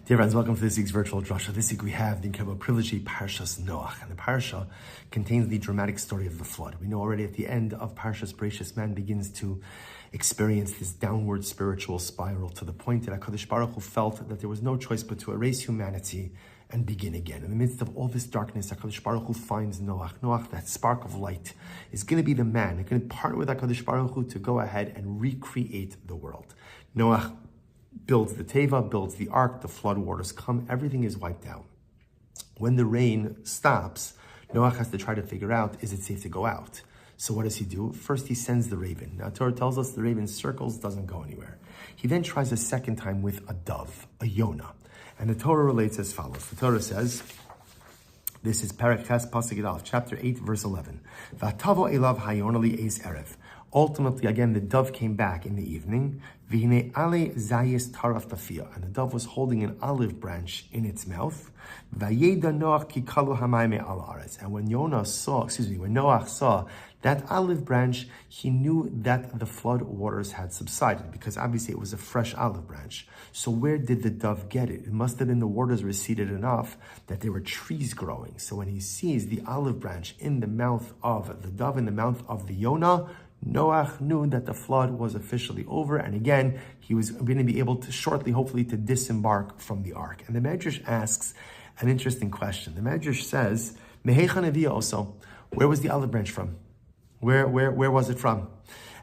Dear friends, welcome to this week's virtual drasha. This week we have the incredible privilege of Parshas Noach, and the parsha contains the dramatic story of the flood. We know already at the end of Parshas Bereshis, man begins to experience this downward spiritual spiral to the point that HaKadosh Baruch Hu felt that there was no choice but to erase humanity and begin again. In the midst of all this darkness, HaKadosh Baruch Hu finds Noach. Noach, that spark of light, is going to be the man. He's going to partner with HaKadosh Baruch Hu to go ahead and recreate the world. Noach builds the teva, builds the ark, the flood waters come, everything is wiped out. When the rain stops, Noach has to try to figure out, is it safe to go out? So what does he do? First, he sends the raven. Now, Torah tells us the raven circles, doesn't go anywhere. He then tries a second time with a dove, a Yonah. And the Torah relates as follows. The Torah says, this is Perek Ches Pasuk Aleph, chapter 8, verse 11. V'atavo elav hayonah li'ez erev. Ultimately, again, the dove came back in the evening. V'hinei ale zayis taraf tafiyah. And the dove was holding an olive branch in its mouth. Vayeda Noach ki kalu hamayim al haaretz. And when Noach saw that olive branch, he knew that the flood waters had subsided, because obviously it was a fresh olive branch. So where did the dove get it? It must have been the waters receded enough that there were trees growing. So when he sees the olive branch in the mouth of the dove, in the mouth of the Yonah, Noach knew that the flood was officially over, and again, he was going to be able to shortly, hopefully, to disembark from the ark. And the Medrash asks an interesting question. The Medrash says, Mehechan Aviyah also, where was the olive branch from? Where was it from?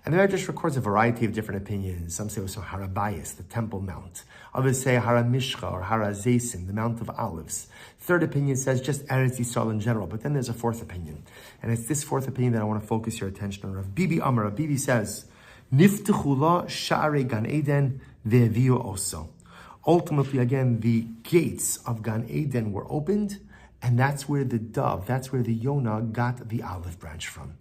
And the Medrash records a variety of different opinions. Some say also Rabbi, the Temple Mount. Others say Hara Mishcha or Hara Zaysim, the Mount of Olives. Third opinion says just Eretz Yisrael in general. But then there's a fourth opinion. And it's this fourth opinion that I want to focus your attention on. Rav Bibi Amar, Rav Bibi says, Niftuchula Sha'are Gan Eden Ve'eviu Oso. Ultimately, again, the gates of Gan Eden were opened, and that's where the dove, that's where the Yonah got the olive branch from.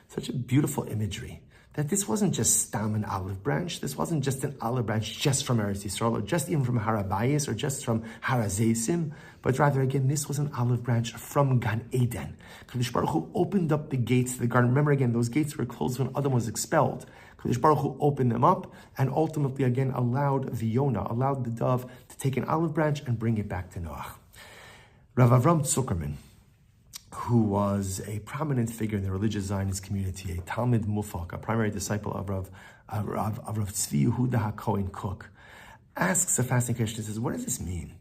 Such a beautiful imagery. That this wasn't just stam, an olive branch. This wasn't just an olive branch just from Eretz Yisrael, or just even from Harabayis, or just from Harazeisim, but rather, again, this was an olive branch from Gan Eden. Kadosh Baruch Hu opened up the gates of the garden. Remember, again, those gates were closed when Adam was expelled. Kadosh Baruch Hu opened them up, and ultimately, again, allowed the Yonah, allowed the dove to take an olive branch and bring it back to Noach. Rav Avram Zuckerman, who was a prominent figure in the religious Zionist community, a Talmid Mufak, a primary disciple of Rav Tzvi Yehuda HaKohen Cook, asks a fascinating question. He says, what does this mean?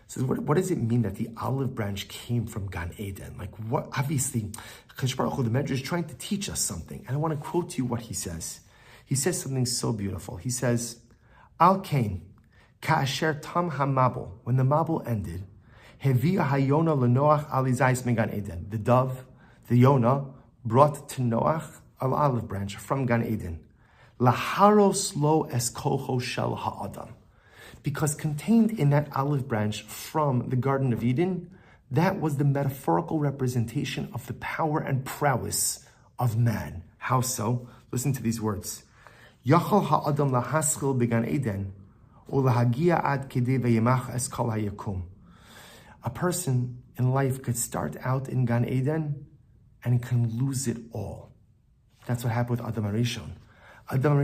He says, what does it mean that the olive branch came from Gan Eden? Like, what? Obviously, Kadosh Baruch Hu, the Medrash, is trying to teach us something. And I want to quote to you what he says. He says something so beautiful. He says, Al Kain, Ka'asher Tam HaMabul, when the Mabul ended, Hevia Hayona LeNoach Alizais Megan Eden. The dove, the Yonah, brought to Noach an olive branch from Gan Eden. Laharos lo eskocho shel ha'adam. Because contained in that olive branch from the Garden of Eden, that was the metaphorical representation of the power and prowess of man. How so? Listen to these words. Yachal ha'adam lahaschil began Eden, o lahagia ad kedei v'yemach eskal hayakum. A person in life could start out in Gan Eden and can lose it all. That's what happened with Adam HaRishon. Adam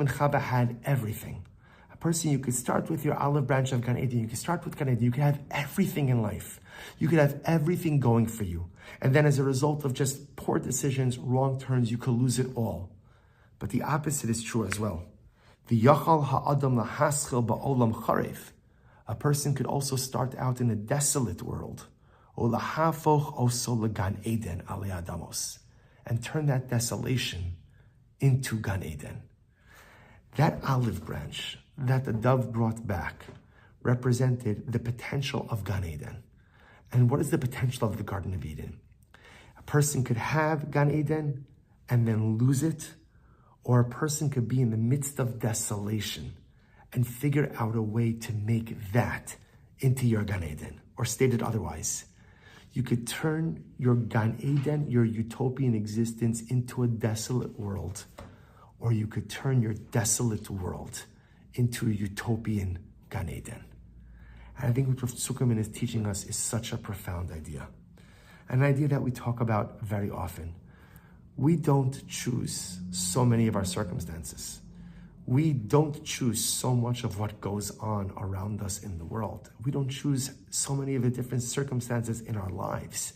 and Chava had everything. A person, you could start with your olive branch of Gan Eden. You could start with Gan Eden. You could have everything in life. You could have everything going for you. And then as a result of just poor decisions, wrong turns, you could lose it all. But the opposite is true as well. The Yachal ha'adam lahaschil ba'olam charef. A person could also start out in a desolate world, and turn that desolation into Gan Eden. That olive branch that the dove brought back represented the potential of Gan Eden. And what is the potential of the Garden of Eden? A person could have Gan Eden and then lose it, or a person could be in the midst of desolation and figure out a way to make that into your Gan Eden. Or stated otherwise, you could turn your Gan Eden, your utopian existence, into a desolate world. Or you could turn your desolate world into a utopian Gan Eden. And I think what Rav Zuckerman is teaching us is such a profound idea. An idea that we talk about very often. We don't choose so many of our circumstances. We don't choose so much of what goes on around us in the world. We don't choose so many of the different circumstances in our lives.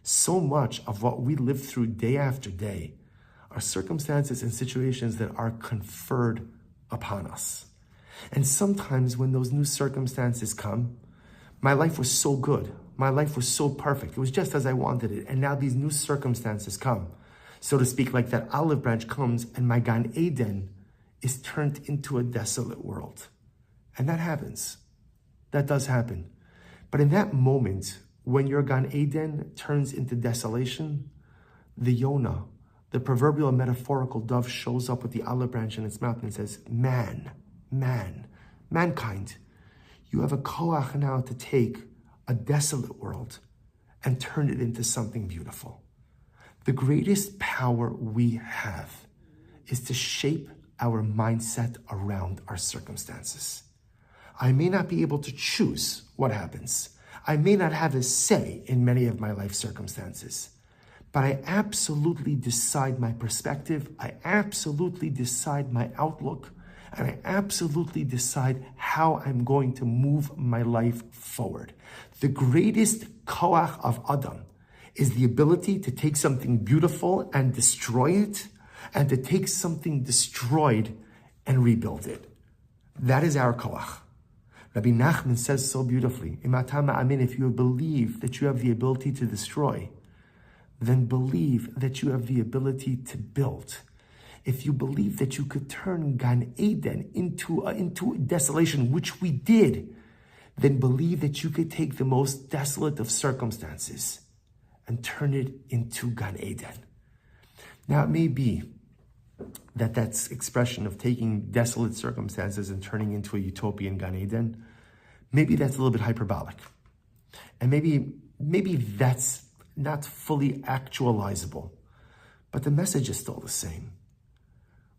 So much of what we live through day after day are circumstances and situations that are conferred upon us. And sometimes when those new circumstances come, my life was so good. My life was so perfect. It was just as I wanted it. And now these new circumstances come. So to speak, like that olive branch comes and my Gan Eden is turned into a desolate world. And that happens. That does happen. But in that moment, when your Gan Eden turns into desolation, the Yonah, the proverbial metaphorical dove, shows up with the olive branch in its mouth and says, mankind, you have a koach now to take a desolate world and turn it into something beautiful. The greatest power we have is to shape our mindset around our circumstances. I may not be able to choose what happens. I may not have a say in many of my life circumstances, but I absolutely decide my perspective. I absolutely decide my outlook, and I absolutely decide how I'm going to move my life forward. The greatest koach of Adam is the ability to take something beautiful and destroy it, and to take something destroyed and rebuild it. That is our koach. Rabbi Nachman says so beautifully, if you believe that you have the ability to destroy, then believe that you have the ability to build. If you believe that you could turn Gan Eden into desolation, which we did, then believe that you could take the most desolate of circumstances and turn it into Gan Eden. Now, it may be that that's expression of taking desolate circumstances and turning into a utopian Gan Eden, maybe that's a little bit hyperbolic. And maybe that's not fully actualizable. But the message is still the same,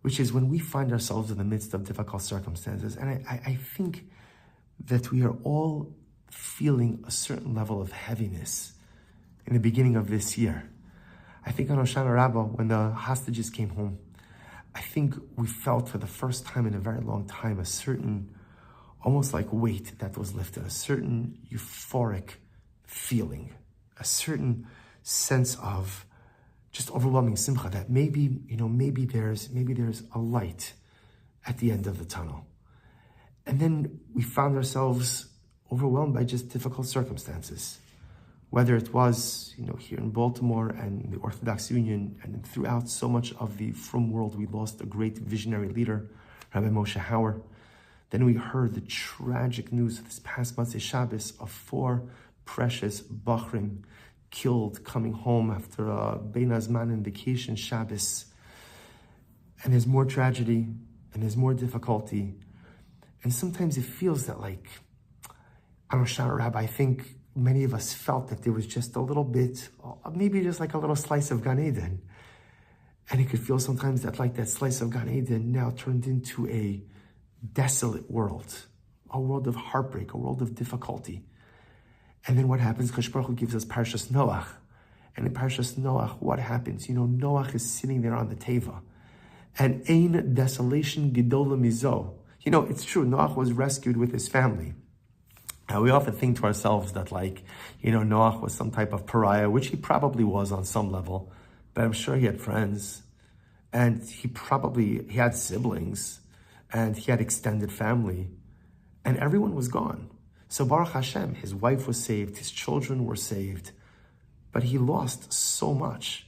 which is when we find ourselves in the midst of difficult circumstances, and I think that we are all feeling a certain level of heaviness in the beginning of this year. I think on Hoshana Rabbah, when the hostages came home, I think we felt for the first time in a very long time a certain, almost like weight that was lifted, a certain euphoric feeling, a certain sense of just overwhelming simcha that maybe there's a light at the end of the tunnel. And then we found ourselves overwhelmed by just difficult circumstances. Whether it was, here in Baltimore and the Orthodox Union and throughout so much of the frum world, we lost a great visionary leader, Rabbi Moshe Hauer. Then we heard the tragic news of this past Motzei Shabbos of 4 precious Bachrim killed coming home after a Bein Hazmanim vacation Shabbos. And there's more tragedy and there's more difficulty. And sometimes it feels that on Hoshana Rabbah, I think many of us felt that there was just a little bit, maybe just like a little slice of Gan Eden. And it could feel sometimes that that slice of Gan Eden now turned into a desolate world, a world of heartbreak, a world of difficulty. And then what happens? Kadosh Baruch Hu gives us Parshas Noach. And in Parshas Noach, what happens? Noach is sitting there on the teva. And ein desolation gedola mizo. It's true, Noach was rescued with his family. Now, we often think to ourselves that Noach was some type of pariah, which he probably was on some level, but I'm sure he had friends, and he had siblings, and he had extended family, and everyone was gone. So Baruch Hashem, his wife was saved, his children were saved, but he lost so much.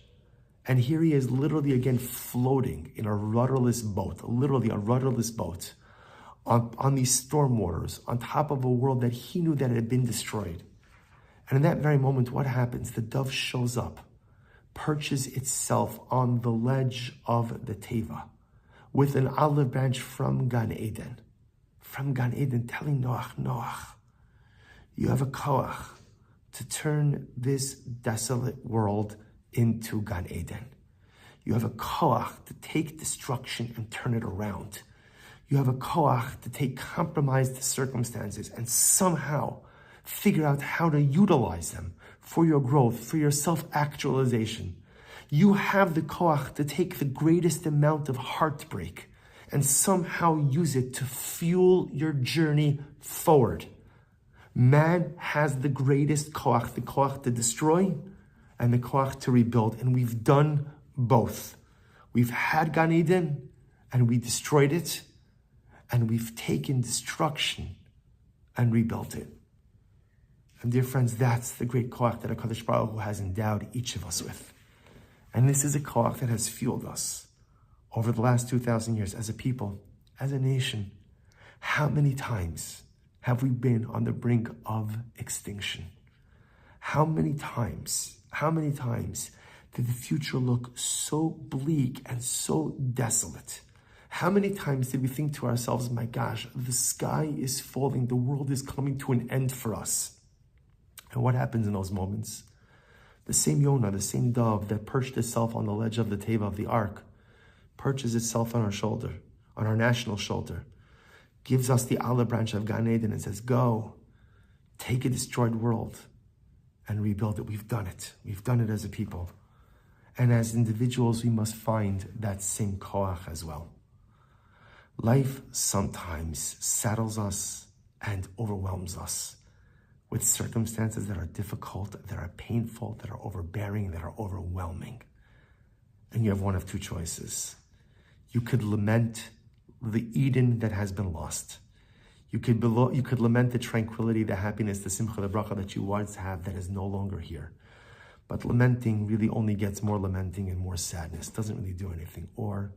And here he is literally again floating in a rudderless boat, on these storm waters, on top of a world that he knew that had been destroyed. And in that very moment, what happens? The dove shows up, perches itself on the ledge of the teva, with an olive branch from Gan Eden, telling Noach, you have a koach to turn this desolate world into Gan Eden. You have a koach to take destruction and turn it around. You have a koach to take compromised circumstances and somehow figure out how to utilize them for your growth, for your self-actualization. You have the koach to take the greatest amount of heartbreak and somehow use it to fuel your journey forward. Man has the greatest koach, the koach to destroy and the koach to rebuild, and we've done both. We've had Gan Eden and we destroyed it, and we've taken destruction and rebuilt it. And dear friends, that's the great koach that HaKadosh Baruch Hu has endowed each of us with. And this is a koach that has fueled us over the last 2,000 years as a people, as a nation. How many times have we been on the brink of extinction? How many times did the future look so bleak and so desolate? How many times did we think to ourselves, my gosh, the sky is falling, the world is coming to an end for us? And what happens in those moments? The same Yonah, the same dove that perched itself on the ledge of the teva of the ark, perches itself on our shoulder, on our national shoulder, gives us the olive branch of Gan Eden and says, go, take a destroyed world and rebuild it. We've done it. We've done it as a people. And as individuals, we must find that same koach as well. Life sometimes saddles us and overwhelms us with circumstances that are difficult, that are painful, that are overbearing, that are overwhelming. And you have one of two choices. You could lament the Eden that has been lost. You could lament the tranquility, the happiness, the simcha, the bracha that you once have that is no longer here. But lamenting really only gets more lamenting and more sadness. Doesn't really do anything. Or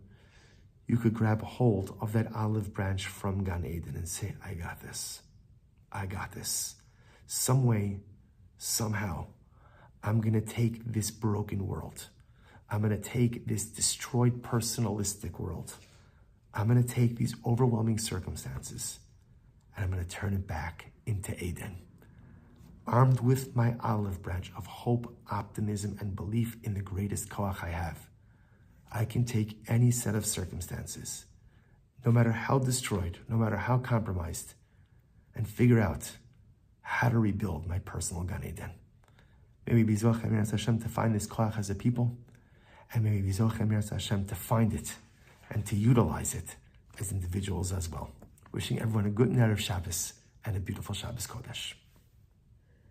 you could grab hold of that olive branch from Gan Eden and say, I got this. I got this. Some way, somehow, I'm going to take this broken world. I'm going to take this destroyed personalistic world. I'm going to take these overwhelming circumstances and I'm going to turn it back into Eden. Armed with my olive branch of hope, optimism, and belief in the greatest koach I have, I can take any set of circumstances, no matter how destroyed, no matter how compromised, and figure out how to rebuild my personal Gan Eden. May we be Zocheh Miras Hashem to find this koach as a people, and may we be Zocheh Miras Hashem to find it and to utilize it as individuals as well. Wishing everyone a good Erev Shabbos and a beautiful Shabbos Kodesh.